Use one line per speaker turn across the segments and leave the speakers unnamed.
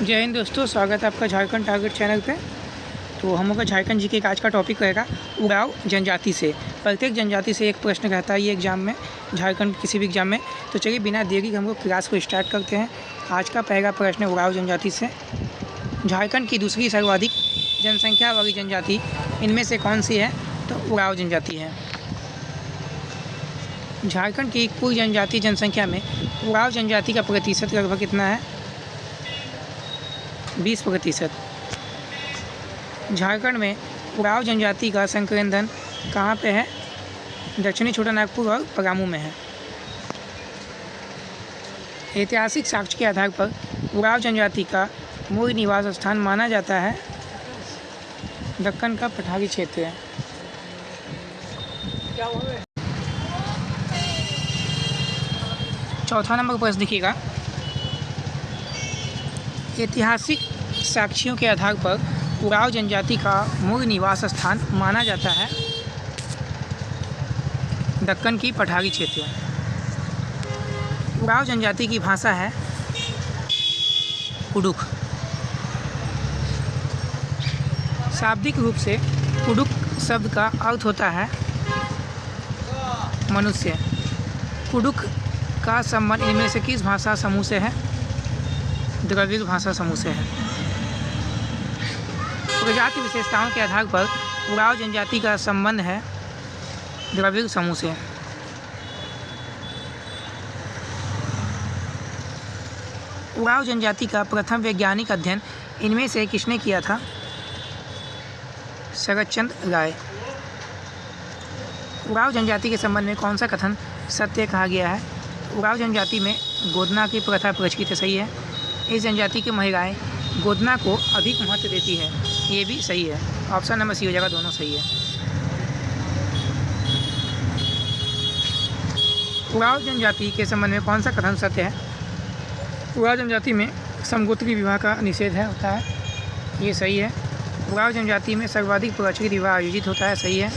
जय हिंद दोस्तों, स्वागत है आपका झारखंड टारगेट चैनल पे। तो हम लोग का झारखंड जी के आज का टॉपिक रहेगा उराव जनजाति से। प्रत्येक जनजाति से एक प्रश्न रहता है ये एग्जाम में, झारखंड किसी भी एग्जाम में। तो चलिए बिना देरी के हम लोग क्लास को स्टार्ट करते हैं। आज का पहला प्रश्न है उराव जनजाति से। झारखंड की दूसरी सर्वाधिक जनसंख्या वाली जनजाति इनमें से कौन सी है? तो उराव जनजाति है। झारखंड की कुल जनजाति जनसंख्या में उराव जनजाति का प्रतिशत लगभग कितना है? 20%। झारखंड में उराव जनजाति का संकेंद्रण कहाँ पे है? दक्षिणी छोटानागपुर और पलामू में है। ऐतिहासिक साक्ष्य के आधार पर उराव जनजाति का मूल निवास स्थान माना जाता है दक्कन का पठारी क्षेत्र है। चौथा नंबर प्रश्न देखिएगा। ऐतिहासिक साक्ष्यों के आधार पर उराव जनजाति का मूल निवास स्थान माना जाता है दक्कन की पठारी क्षेत्र। उराव जनजाति की भाषा है कुडुख। शाब्दिक रूप से कुडुख शब्द का अर्थ होता है मनुष्य। कुडुख का संबंध इनमें से किस भाषा समूह से है? द्रविड़ भाषा समूह से है। प्रजाति विशेषताओं के आधार पर उराव जनजाति का संबंध है द्रविड़ समूह से। उराव जनजाति का प्रथम वैज्ञानिक अध्ययन इनमें से किसने किया था? शरतचंद राय। उराव जनजाति के संबंध में कौन सा कथन सत्य कहा गया है? उराव जनजाति में गोदना की प्रथा प्रचलित है, सही है। इस जनजाति की महिलाएं गोदना को अधिक महत्व देती है, ये भी सही है। ऑप्शन नंबर सी हो जाएगा, दोनों सही है। उराव जनजाति के संबंध में कौन सा कथन सत्य है? उराव जनजाति में समगोत्री विवाह का निषेध होता है, ये सही है। उराव जनजाति में सर्वाधिक प्रचलित विवाह आयोजित होता है, सही है।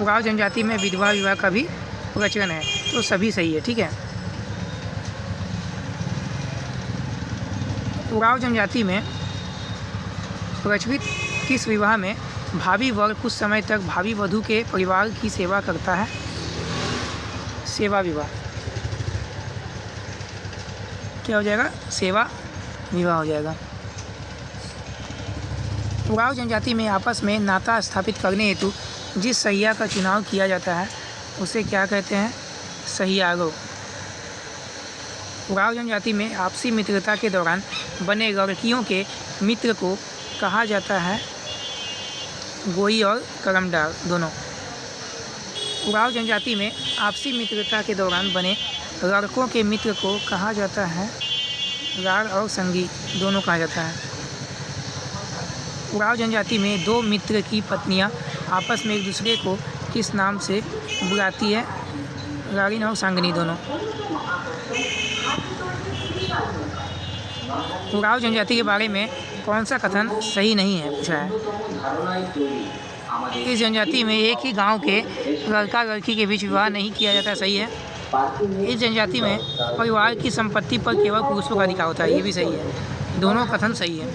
उराव जनजाति में विधवा विवाह का भी प्रचलन है, तो सभी सही है, ठीक है। उराव जनजाति में प्रचलित किस विवाह में भावी वर कुछ समय तक भावी वधू के परिवार की सेवा करता है? सेवा विवाह। क्या हो जाएगा? सेवा विवाह हो जाएगा। उराव जनजाति में आपस में नाता स्थापित करने हेतु जिस सहिया का चुनाव किया जाता है उसे क्या कहते हैं? सहियारो। उराव जनजाति में आपसी मित्रता के दौरान बने लड़कियों के मित्र को कहा जाता है गोई और करमडार, दोनों। उराव जनजाति में आपसी मित्रता के दौरान बने लड़कों के मित्र को कहा जाता है रार और संगी, दोनों कहा जाता है। उराव जनजाति में दो मित्र की पत्नियां आपस में एक दूसरे को किस नाम से बुलाती है? रारिन और सांगनी, दोनों। उराव जनजाति के बारे में कौन सा कथन सही नहीं है पूछा है? इस जनजाति में एक ही गांव के लड़का लड़की के बीच विवाह नहीं किया जाता, सही है। इस जनजाति में परिवार की संपत्ति पर केवल पुरुषों का अधिकार होता है, ये भी सही है। दोनों कथन सही है।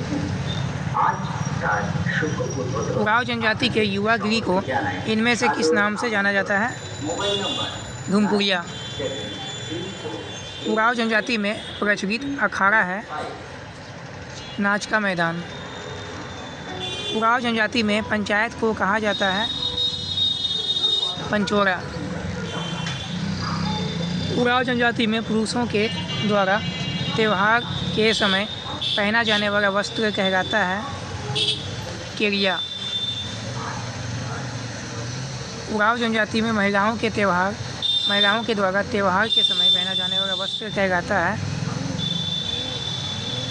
उराव जनजाति के युवा गिरी को इनमें से किस नाम से जाना जाता है? धुमपुरिया। उराव जनजाति में प्रचलित अखाड़ा है नाच का मैदान। उराव जनजाति में पंचायत को कहा जाता है पंचोरा। उराव जनजाति में पुरुषों के द्वारा त्यौहार के समय पहना जाने वाला वस्त्र कहलाता है केरिया। उराव जनजाति में महिलाओं के द्वारा त्यौहार के समय पहना जाने वाला वस्त्र कहलाता है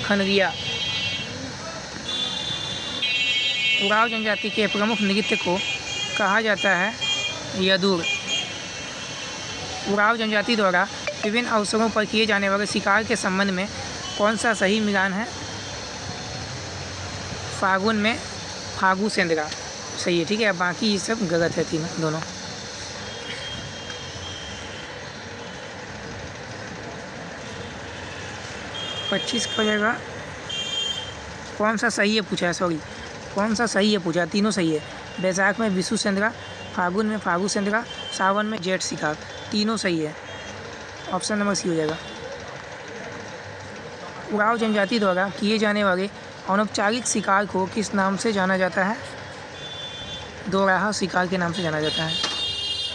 खनरिया। उराव जनजाति के प्रमुख नृत्य को कहा जाता है यदुर। उराव जनजाति द्वारा विभिन्न अवसरों पर किए जाने वाले शिकार के संबंध में कौन सा सही मिलान है? फागुन में फागु सेंद्रा, सही है, ठीक है। बाकी ये सब गलत है, तीनों दोनों। 25 का हो जाएगा। कौन सा सही है पूछा है, सॉरी कौन सा सही है पूछा, तीनों सही है। बैसाख में विषु सेंद्रा, फागुन में फागु सेंद्रा, सावन में जेठ शिकार, तीनों सही है। ऑप्शन नंबर सी हो जाएगा। उरांव जनजाति द्वारा किए जाने वाले अनौपचारिक शिकार को किस नाम से जाना जाता है? दोराहा शिकार के नाम से जाना जाता है।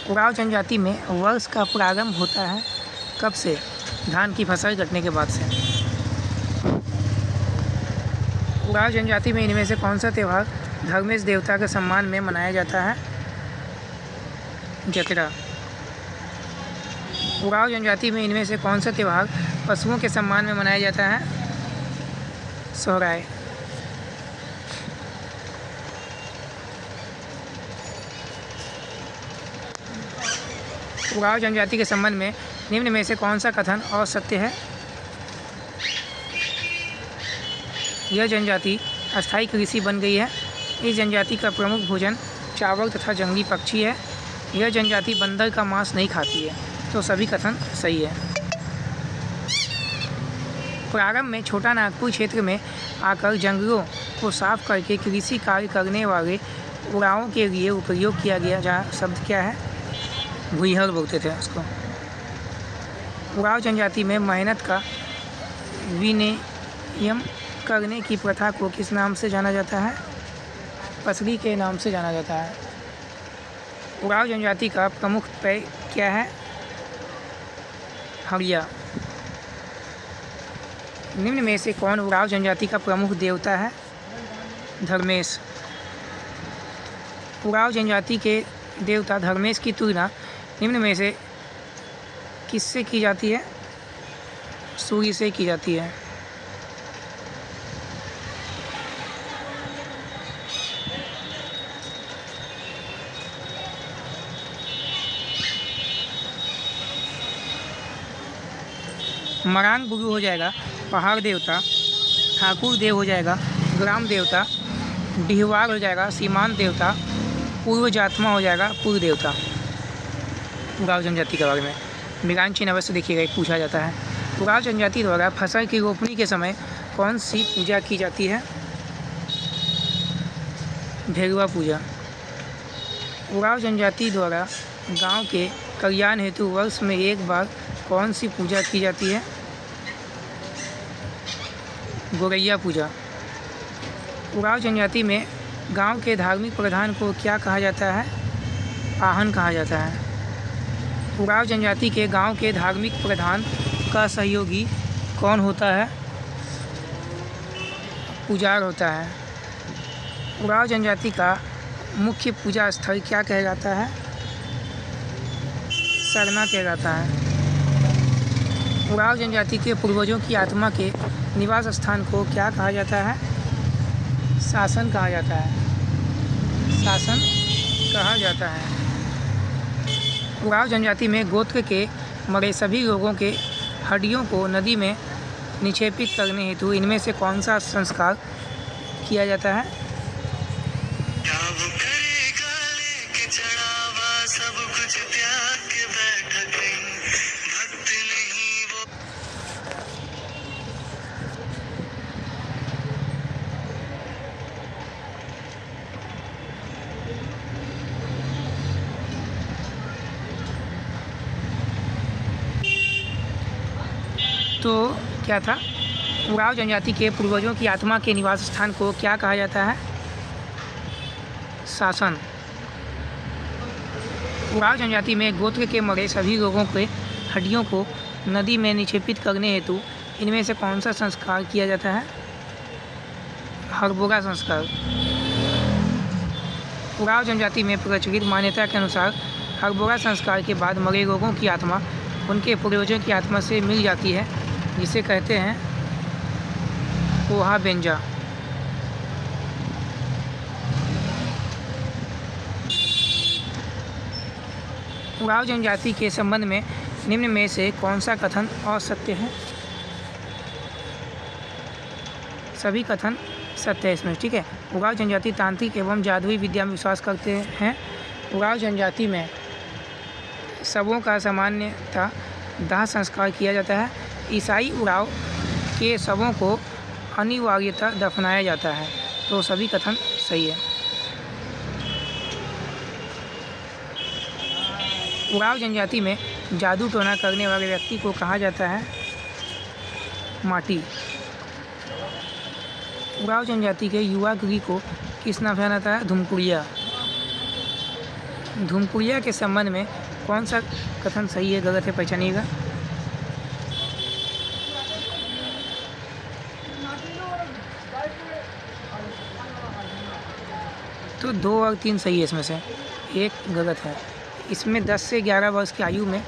उरांव जनजाति में वर्ष का प्रारंभ होता है कब से? धान की फसल कटने के बाद से। उरांव जनजाति में इनमें से कौन सा त्यौहार धर्मेश देवता के सम्मान में मनाया जाता है? जतरा। उरांव जनजाति में इनमें से कौन सा त्यौहार पशुओं के सम्मान में मनाया जाता है? सोहराय। उरांव जनजाति के संबंध में निम्न में से कौन सा कथन असत्य है? यह जनजाति अस्थायी कृषि बन गई है। इस जनजाति का प्रमुख भोजन चावल तथा जंगली पक्षी है। यह जनजाति बंदर का मांस नहीं खाती है। तो सभी कथन सही है। प्रारंभ में छोटा नागपुर क्षेत्र में आकर जंगलों को साफ करके कृषि कार्य करने वाले उरांवों के लिए उपयोग किया गया जहाँ शब्द क्या है? भुईहर बोलते थे उसको। उरांव जनजाति में मेहनत का विनियम करने की प्रथा को किस नाम से जाना जाता है? पसरी के नाम से जाना जाता है। उरांव जनजाति का प्रमुख पेय क्या है? हड़िया। निम्न में से कौन उरांव जनजाति का प्रमुख देवता है? धर्मेश। उरांव जनजाति के देवता धर्मेश की तुलना निम्न में से किससे की जाती है? सूर्य से की जाती है। मरांग बुगु हो जाएगा पहाड़ देवता, ठाकुर देव हो जाएगा ग्राम देवता, डिहवार हो जाएगा सीमांत देवता, पूर्व जातमा हो जाएगा पूर्व देवता। उरांव जनजाति के बारे में मिगान चिन्ह अवश्य देखिएगा, एक पूछा जाता है। उरांव जनजाति द्वारा फसल की रोपनी के समय कौन सी पूजा की जाती है? भेरुआ पूजा। उरांव जनजाति द्वारा गांव के कल्याण हेतु वर्ष में एक बार कौन सी पूजा की जाती है? गोरैया पूजा। उरांव जनजाति में गांव के धार्मिक प्रधान को क्या कहा जाता है? आहन कहा जाता है। उरांव जनजाति के गांव के धार्मिक प्रधान का सहयोगी कौन होता है? पुजार होता है। उरांव जनजाति का मुख्य पूजा स्थल क्या कहलाता है? सरना कहलाता है। उरांव जनजाति के पूर्वजों की आत्मा के निवास स्थान को क्या कहा जाता है? शासन कहा जाता है। शासन कहा जाता है। उरांव जनजाति में गोत्र के मरे सभी लोगों के हड्डियों को नदी में निक्षेपित करने हेतु इनमें से कौन सा संस्कार किया जाता है? तो क्या था? उरांव जनजाति के पूर्वजों की आत्मा के निवास स्थान को क्या कहा जाता है? शासन। उरांव जनजाति में गोत्र के मरे सभी लोगों के हड्डियों को नदी में निक्षेपित करने हेतु इनमें से कौन सा संस्कार किया जाता है? हरबोरा संस्कार। उरांव जनजाति में प्रचलित मान्यता के अनुसार हरबोरा संस्कार के बाद मरे लोगों की आत्मा उनके पूर्वजों की आत्मा से मिल जाती है, जिसे कहते हैं पोहा बेंजा। उरांव जनजाति के संबंध में निम्न में से कौन सा कथन असत्य है? सभी कथन सत्य है इसमें, ठीक है। उरांव जनजाति तांत्रिक एवं जादुई विद्या में विश्वास करते हैं। उरांव जनजाति में शवों का सामान्यतः दाह संस्कार किया जाता है। ईसाई उरांव के शवों को अनिवार्यतः दफनाया जाता है। तो सभी कथन सही है। उरांव जनजाति में जादू टोना करने वाले व्यक्ति को कहा जाता है माटी। उरांव जनजाति के युवा पीढ़ी को किस नाम से जाना जाता है? धुमकुड़िया। धुमकुड़िया के संबंध में कौन सा कथन सही है, गलत है, पहचानिएगा। तो 2 और 3 सही है, इसमें से एक गलत है। इसमें 10 से 11 वर्ष की आयु में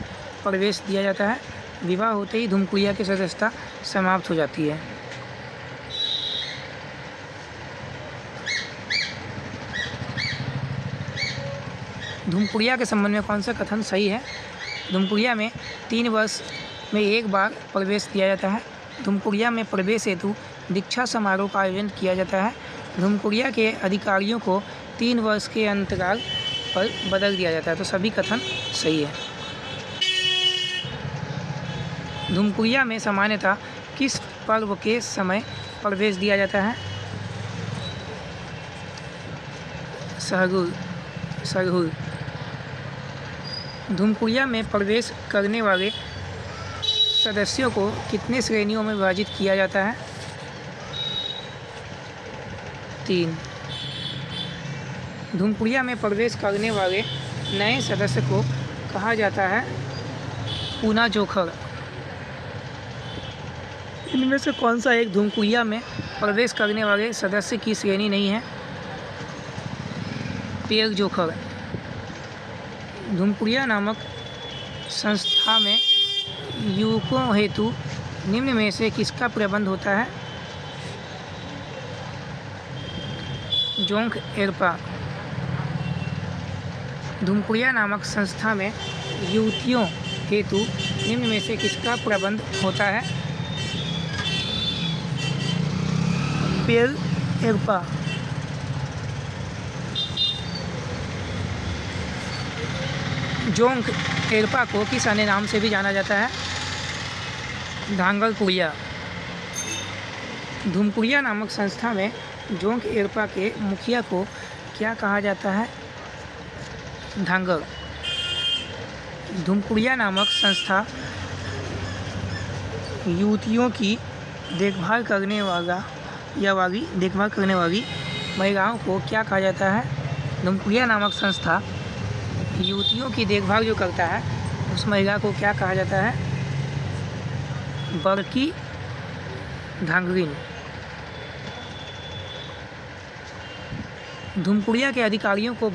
प्रवेश दिया जाता है। विवाह होते ही धुमकुड़िया की सदस्यता समाप्त हो जाती है। धुमकुड़िया के संबंध में कौन सा कथन सही है? धुमकुड़िया में 3 वर्ष में एक बार प्रवेश दिया जाता है। धुमकुड़िया में प्रवेश हेतु दीक्षा समारोह का आयोजन किया जाता है। धुमकुड़िया के अधिकारियों को 3 वर्ष के अंतराल पर बदल दिया जाता है। तो सभी कथन सही है। धुमकुड़िया में सामान्यतः किस पर्व के समय प्रवेश दिया जाता है? सरहुल। धुमकुड़िया में प्रवेश करने वाले सदस्यों को कितने श्रेणियों में विभाजित किया जाता है? 3। धुमकुड़िया में प्रवेश करने वाले नए सदस्य को कहा जाता है पूना जोखड़। इनमें से कौन सा एक धुमकुड़िया में प्रवेश करने वाले सदस्य की श्रेणी नहीं है? पेड़ जोखड़। धुमकुड़िया नामक संस्था में युवकों हेतु निम्न में से किसका प्रबंध होता है? जोंक एरपा। धुमकुड़िया नामक संस्था में युवतियों हेतु निम्न में से किसका प्रबंध होता है? पेड़ एरपा। जोंक एरपा को किस अन्य नाम से भी जाना जाता है? धांगलकुड़िया। धुमकुड़िया नामक संस्था में जोंक एरपा के मुखिया को क्या कहा जाता है? धांगल। धुमकुड़िया नामक संस्था युवतियों की देखभाल करने वाली महिलाओं को क्या कहा जाता है? धुमकुड़िया नामक संस्था युवतियों की देखभाल जो करता है उस महिला को क्या कहा जाता है? बड़की धांगरिन। धुमकुड़िया के अधिकारियों को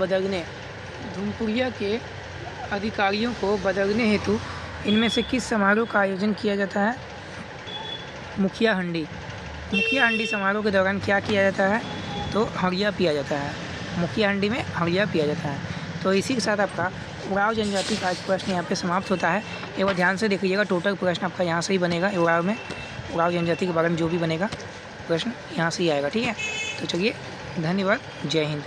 बदलने हेतु इनमें से किस समारोह का आयोजन किया जाता है? मुखिया हंडी। मुखिया हंडी समारोह के दौरान क्या किया जाता है? तो हड़िया पिया जाता है। मुखिया हंडी में हड़िया पिया जाता है। तो इसी के साथ आपका उरांव जनजाति का आज प्रश्न यहाँ पे समाप्त होता है। एक बार ध्यान से देखिएगा, टोटल प्रश्न आपका यहाँ से ही बनेगा। उरांव जनजाति के बारे में जो भी बनेगा प्रश्न यहाँ से ही आएगा। ठीक है, तो चलिए, धन्यवाद, जय हिंद।